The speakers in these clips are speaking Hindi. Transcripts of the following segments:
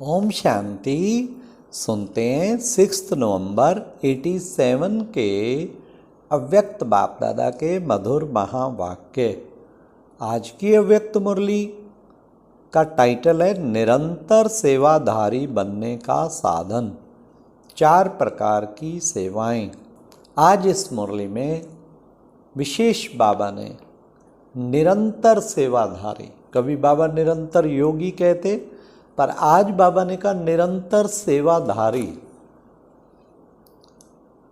ओम शांति। सुनते हैं 6 नवंबर 87 के अव्यक्त बाप दादा के मधुर महावाक्य। आज की अव्यक्त मुरली का टाइटल है निरंतर सेवाधारी बनने का साधन, 4 प्रकार की सेवाएं। आज इस मुरली में विशेष बाबा ने निरंतर सेवाधारी, कभी बाबा निरंतर योगी कहते, पर आज बाबा ने कहा निरंतर सेवाधारी।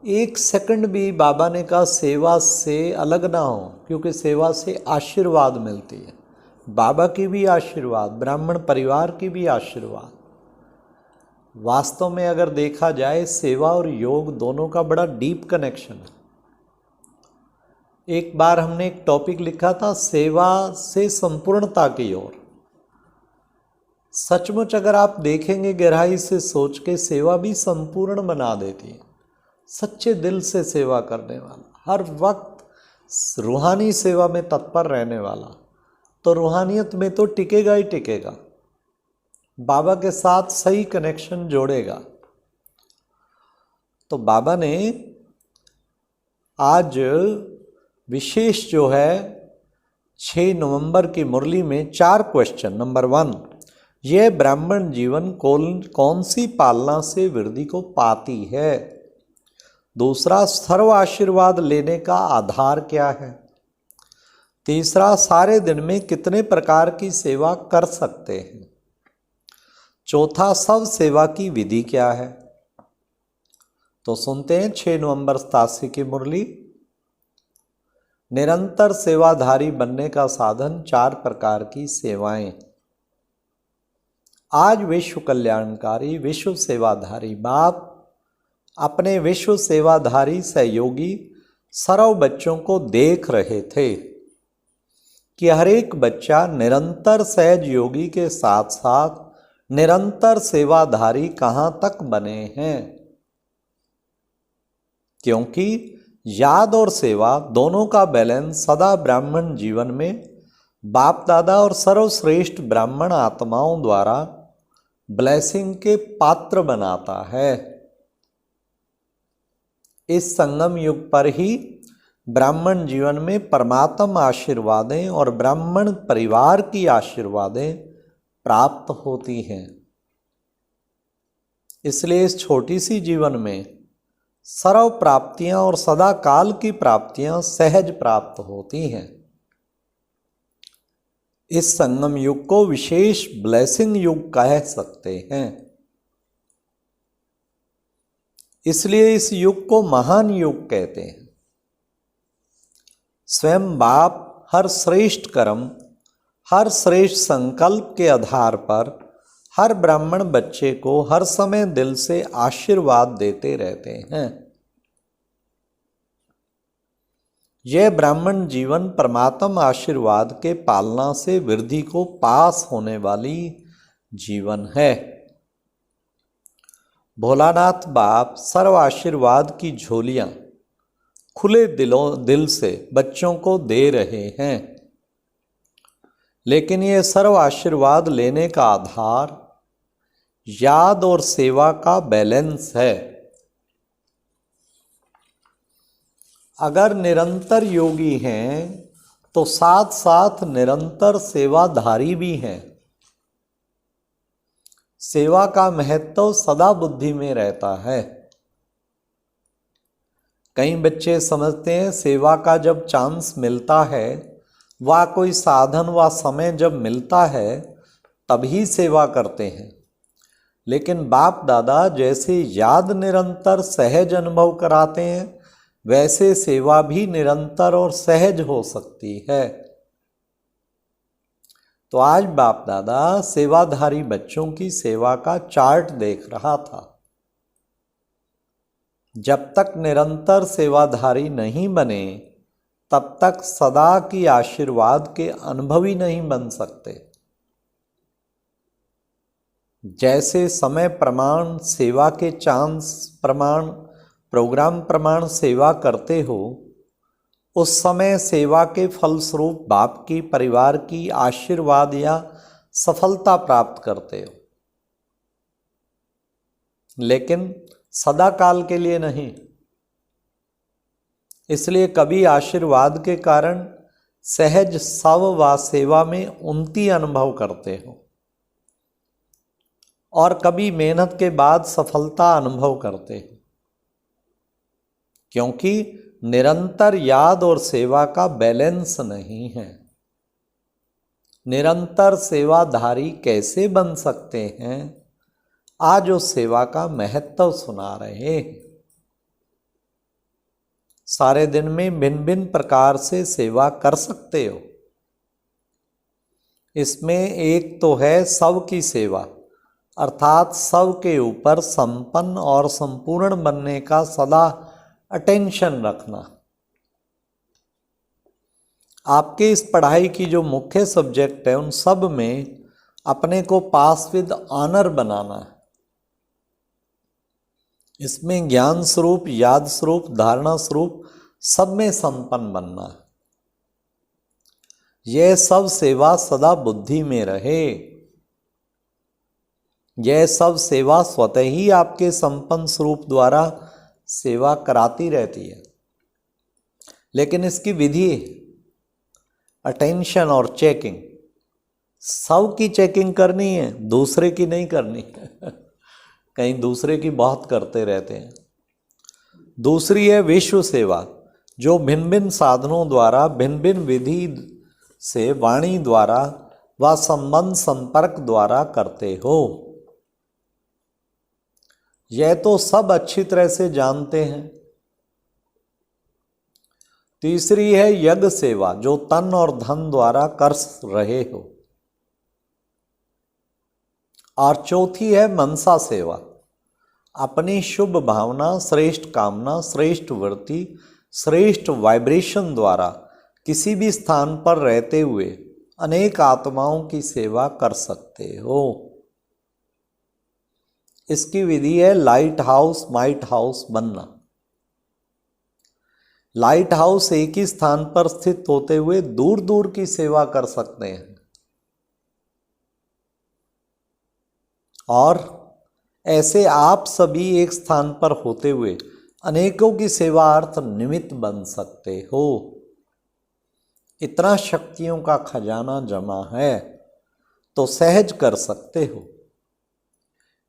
एक सेकंड भी बाबा ने कहा सेवा से अलग ना हो, क्योंकि सेवा से आशीर्वाद मिलती है। बाबा की भी आशीर्वाद, ब्राह्मण परिवार की भी आशीर्वाद। वास्तव में अगर देखा जाए सेवा और योग दोनों का बड़ा डीप कनेक्शन है। एक बार हमने एक टॉपिक लिखा था सेवा से संपूर्णता की ओर। सचमुच अगर आप देखेंगे गहराई से सोच के, सेवा भी संपूर्ण बना देती है। सच्चे दिल से सेवा करने वाला, हर वक्त रूहानी सेवा में तत्पर रहने वाला, तो रूहानियत में तो टिकेगा ही टिकेगा, बाबा के साथ सही कनेक्शन जोड़ेगा। तो बाबा ने आज विशेष जो है 6 नवंबर की मुरली में 4 क्वेश्चन। नंबर 1, यह ब्राह्मण जीवन कौन सी पालना से वृद्धि को पाती है। दूसरा, सर्व आशीर्वाद लेने का आधार क्या है। तीसरा, सारे दिन में कितने प्रकार की सेवा कर सकते हैं। चौथा, सब सेवा की विधि क्या है। तो सुनते हैं 6 नवंबर 87 की मुरली। निरंतर सेवाधारी बनने का साधन, 4 प्रकार की सेवाएं। आज विश्व कल्याणकारी, विश्व सेवाधारी बाप अपने विश्व सेवाधारी सहयोगी सर्व बच्चों को देख रहे थे कि हर एक बच्चा निरंतर सहज योगी के साथ साथ निरंतर सेवाधारी कहाँ तक बने हैं। क्योंकि याद और सेवा दोनों का बैलेंस सदा ब्राह्मण जीवन में बाप दादा और सर्वश्रेष्ठ ब्राह्मण आत्माओं द्वारा ब्लेसिंग के पात्र बनाता है। इस संगम युग पर ही ब्राह्मण जीवन में परमात्म आशीर्वादें और ब्राह्मण परिवार की आशीर्वादें प्राप्त होती हैं। इसलिए इस छोटी सी जीवन में सर्व प्राप्तियां और सदा काल की प्राप्तियां सहज प्राप्त होती हैं। इस संगम युग को विशेष ब्लेसिंग युग कह सकते हैं। इसलिए इस युग को महान युग कहते हैं। स्वयं बाप हर श्रेष्ठ कर्म, हर श्रेष्ठ संकल्प के आधार पर हर ब्राह्मण बच्चे को हर समय दिल से आशीर्वाद देते रहते हैं। यह ब्राह्मण जीवन परमात्म आशीर्वाद के पालना से वृद्धि को पास होने वाली जीवन है। भोलानाथ बाप सर्व आशीर्वाद की झोलियां खुले दिल से बच्चों को दे रहे हैं। लेकिन यह सर्व आशीर्वाद लेने का आधार याद और सेवा का बैलेंस है। अगर निरंतर योगी हैं तो साथ साथ निरंतर सेवाधारी भी हैं। सेवा का महत्व सदा बुद्धि में रहता है। कई बच्चे समझते हैं सेवा का जब चांस मिलता है, वह कोई साधन व समय जब मिलता है तभी सेवा करते हैं। लेकिन बाप दादा जैसे याद निरंतर सहज अनुभव कराते हैं, वैसे सेवा भी निरंतर और सहज हो सकती है। तो आज बाप दादा सेवाधारी बच्चों की सेवा का चार्ट देख रहा था। जब तक निरंतर सेवाधारी नहीं बने, तब तक सदा की आशीर्वाद के अनुभवी नहीं बन सकते। जैसे समय प्रमाण सेवा के चांस प्रमाण, प्रोग्राम प्रमाण सेवा करते हो, उस समय सेवा के फलस्वरूप बाप की परिवार की आशीर्वाद या सफलता प्राप्त करते हो। लेकिन सदा काल के लिए नहीं। इसलिए कभी आशीर्वाद के कारण सहज सव व सेवा में उन्नति अनुभव करते हो और कभी मेहनत के बाद सफलता अनुभव करते हो, क्योंकि निरंतर याद और सेवा का बैलेंस नहीं है। निरंतर सेवाधारी कैसे बन सकते हैं, आज उस सेवा का महत्व सुना रहे हैं। सारे दिन में भिन्न भिन्न प्रकार से सेवा कर सकते हो। इसमें एक तो है सब की सेवा, अर्थात सब के ऊपर संपन्न और संपूर्ण बनने का सदा अटेंशन रखना। आपके इस पढ़ाई की जो मुख्य सब्जेक्ट है उन सब में अपने को पास विद ऑनर बनाना है। इसमें ज्ञान स्वरूप, याद स्वरूप, धारणा स्वरूप सब में संपन्न बनना है। यह सब सेवा सदा बुद्धि में रहे। यह सब सेवा स्वतः ही आपके संपन्न स्वरूप द्वारा सेवा कराती रहती है, लेकिन इसकी विधि अटेंशन और चेकिंग। सब की चेकिंग करनी है, दूसरे की नहीं करनी है। कहीं दूसरे की बहुत करते रहते हैं। दूसरी है विश्व सेवा, जो भिन्न भिन्न साधनों द्वारा, भिन्न भिन्न विधि से, वाणी द्वारा व संबंध संपर्क द्वारा करते हो। यह तो सब अच्छी तरह से जानते हैं। तीसरी है यज्ञ सेवा, जो तन और धन द्वारा कर रहे हो। और चौथी है मनसा सेवा, अपनी शुभ भावना, श्रेष्ठ कामना, श्रेष्ठ वृत्ति, श्रेष्ठ वाइब्रेशन द्वारा किसी भी स्थान पर रहते हुए अनेक आत्माओं की सेवा कर सकते हो। इसकी विधि है लाइट हाउस, माइट हाउस बनना। लाइट हाउस एक ही स्थान पर स्थित होते हुए दूर दूर की सेवा कर सकते हैं, और ऐसे आप सभी एक स्थान पर होते हुए अनेकों की सेवार्थ निमित्त बन सकते हो। इतना शक्तियों का खजाना जमा है तो सहज कर सकते हो।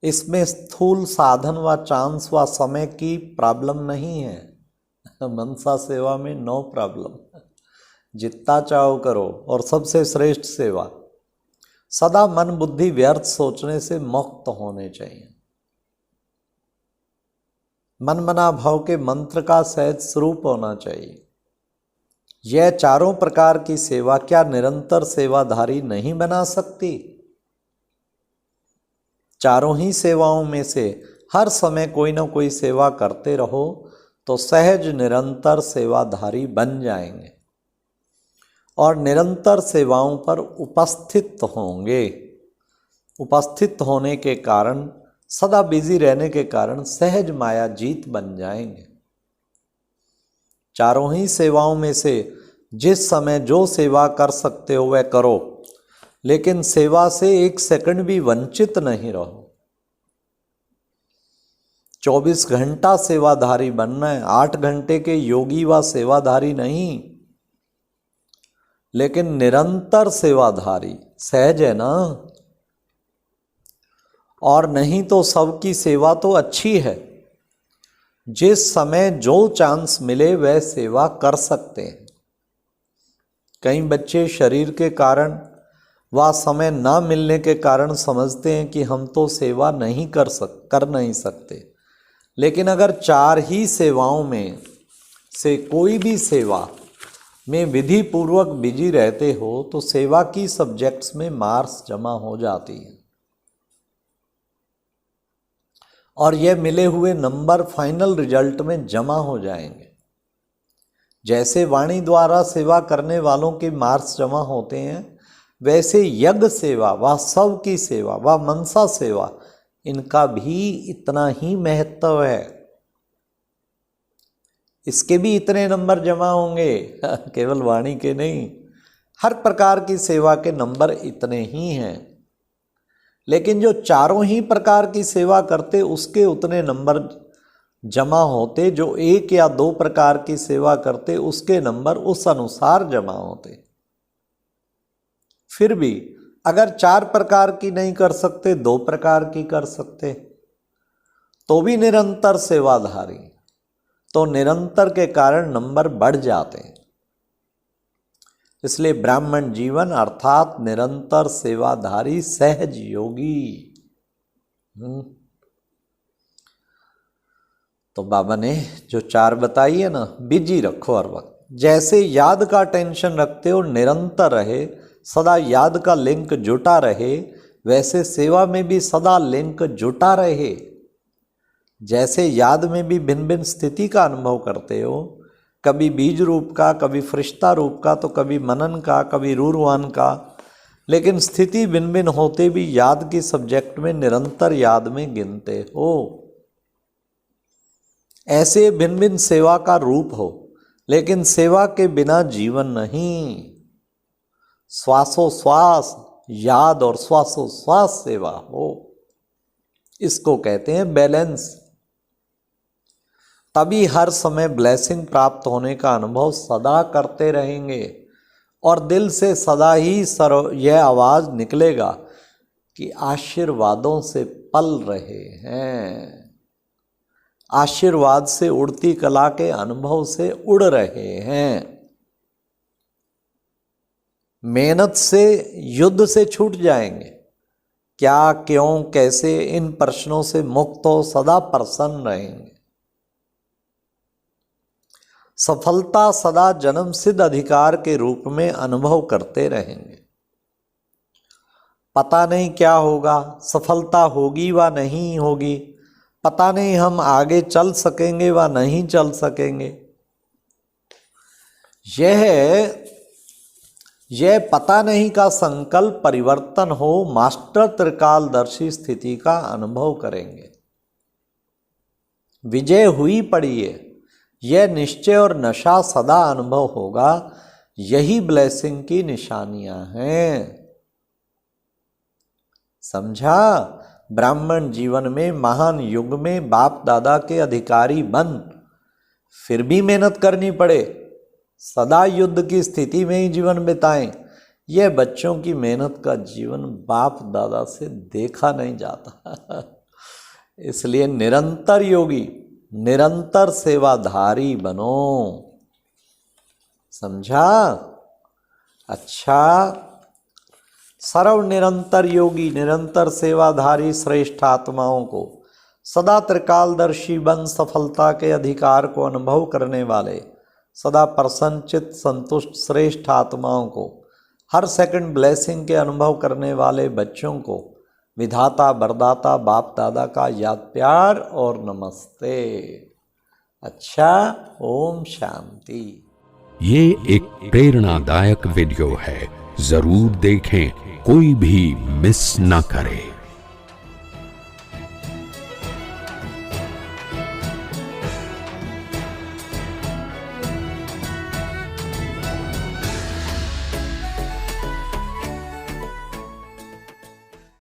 इसमें स्थूल साधन व चांस व समय की प्रॉब्लम नहीं है। मनसा सेवा में नो प्रॉब्लम, जितना चाहो करो। और सबसे श्रेष्ठ सेवा, सदा मन बुद्धि व्यर्थ सोचने से मुक्त होने चाहिए। मन मना भाव के मंत्र का सहज स्वरूप होना चाहिए। यह चारों प्रकार की सेवा क्या निरंतर सेवाधारी नहीं बना सकती? चारों ही सेवाओं में से हर समय कोई ना कोई सेवा करते रहो तो सहज निरंतर सेवाधारी बन जाएंगे और निरंतर सेवाओं पर उपस्थित होंगे। उपस्थित होने के कारण, सदा बिजी रहने के कारण सहज माया जीत बन जाएंगे। चारों ही सेवाओं में से जिस समय जो सेवा कर सकते हो वह करो, लेकिन सेवा से एक सेकंड भी वंचित नहीं रहो। 24 घंटा सेवाधारी बनना है, 8 घंटे के योगी व सेवाधारी नहीं, लेकिन निरंतर सेवाधारी। सहज है ना? और नहीं तो सबकी सेवा तो अच्छी है, जिस समय जो चांस मिले वह सेवा कर सकते हैं। कई बच्चे शरीर के कारण व समय ना मिलने के कारण समझते हैं कि हम तो सेवा नहीं कर नहीं सकते। लेकिन अगर चार ही सेवाओं में से कोई भी सेवा में विधि पूर्वक बिजी रहते हो तो सेवा की सब्जेक्ट्स में मार्क्स जमा हो जाती हैं और यह मिले हुए नंबर फाइनल रिजल्ट में जमा हो जाएंगे। जैसे वाणी द्वारा सेवा करने वालों के मार्क्स जमा होते हैं, वैसे यज्ञ सेवा व सब की सेवा व मनसा सेवा, इनका भी इतना ही महत्व है। इसके भी इतने नंबर जमा होंगे, केवल वाणी के नहीं, हर प्रकार की सेवा के नंबर इतने ही हैं। लेकिन जो चारों ही प्रकार की सेवा करते उसके उतने नंबर जमा होते, जो एक या दो प्रकार की सेवा करते उसके नंबर उस अनुसार जमा होते। फिर भी अगर 4 प्रकार की नहीं कर सकते, 2 प्रकार की कर सकते तो भी निरंतर सेवाधारी, तो निरंतर के कारण नंबर बढ़ जाते हैं। इसलिए ब्राह्मण जीवन अर्थात निरंतर सेवाधारी सहज योगी। तो बाबा ने जो 4 बताई है ना, बिजी रखो हर वक्त। जैसे याद का टेंशन रखते हो निरंतर रहे, सदा याद का लिंक जुटा रहे, वैसे सेवा में भी सदा लिंक जुटा रहे। जैसे याद में भी भिन्न भिन्न स्थिति का अनुभव करते हो, कभी बीज रूप का, कभी फरिश्ता रूप का, तो कभी मनन का, कभी रूरवान का, लेकिन स्थिति भिन्न भिन्न होते भी याद की सब्जेक्ट में निरंतर याद में गिनते हो। ऐसे भिन्न भिन्न सेवा का रूप हो, लेकिन सेवा के बिना जीवन नहीं। श्वासोश्वास याद और श्वासोश्वास सेवा हो, इसको कहते हैं बैलेंस। तभी हर समय ब्लेसिंग प्राप्त होने का अनुभव सदा करते रहेंगे और दिल से सदा ही यह आवाज निकलेगा कि आशीर्वादों से पल रहे हैं, आशीर्वाद से उड़ती कला के अनुभव से उड़ रहे हैं। मेहनत से, युद्ध से छूट जाएंगे। क्या, क्यों, कैसे, इन प्रश्नों से मुक्त हो सदा प्रसन्न रहेंगे। सफलता सदा जन्म सिद्ध अधिकार के रूप में अनुभव करते रहेंगे। पता नहीं क्या होगा, सफलता होगी व नहीं होगी, पता नहीं हम आगे चल सकेंगे व नहीं चल सकेंगे। यह पता नहीं का संकल्प परिवर्तन हो, मास्टर त्रिकालदर्शी स्थिति का अनुभव करेंगे। विजय हुई पड़ी है, यह निश्चय और नशा सदा अनुभव होगा। यही ब्लेसिंग की निशानियां हैं। समझा? ब्राह्मण जीवन में महान युग में बाप दादा के अधिकारी बन, फिर भी मेहनत करनी पड़े, सदा युद्ध की स्थिति में ही जीवन बिताएं। यह बच्चों की मेहनत का जीवन बाप दादा से देखा नहीं जाता। इसलिए निरंतर योगी, निरंतर सेवाधारी बनो। समझा? अच्छा, सर्व निरंतर योगी, निरंतर सेवाधारी श्रेष्ठ आत्माओं को, सदा त्रिकालदर्शी बन सफलता के अधिकार को अनुभव करने वाले, सदा प्रसन्नचित संतुष्ट श्रेष्ठ आत्माओं को, हर सेकंड ब्लेसिंग के अनुभव करने वाले बच्चों को विधाता वरदाता बाप दादा का याद प्यार और नमस्ते। अच्छा, ओम शांति। ये एक प्रेरणादायक वीडियो है, जरूर देखें, कोई भी मिस न करे।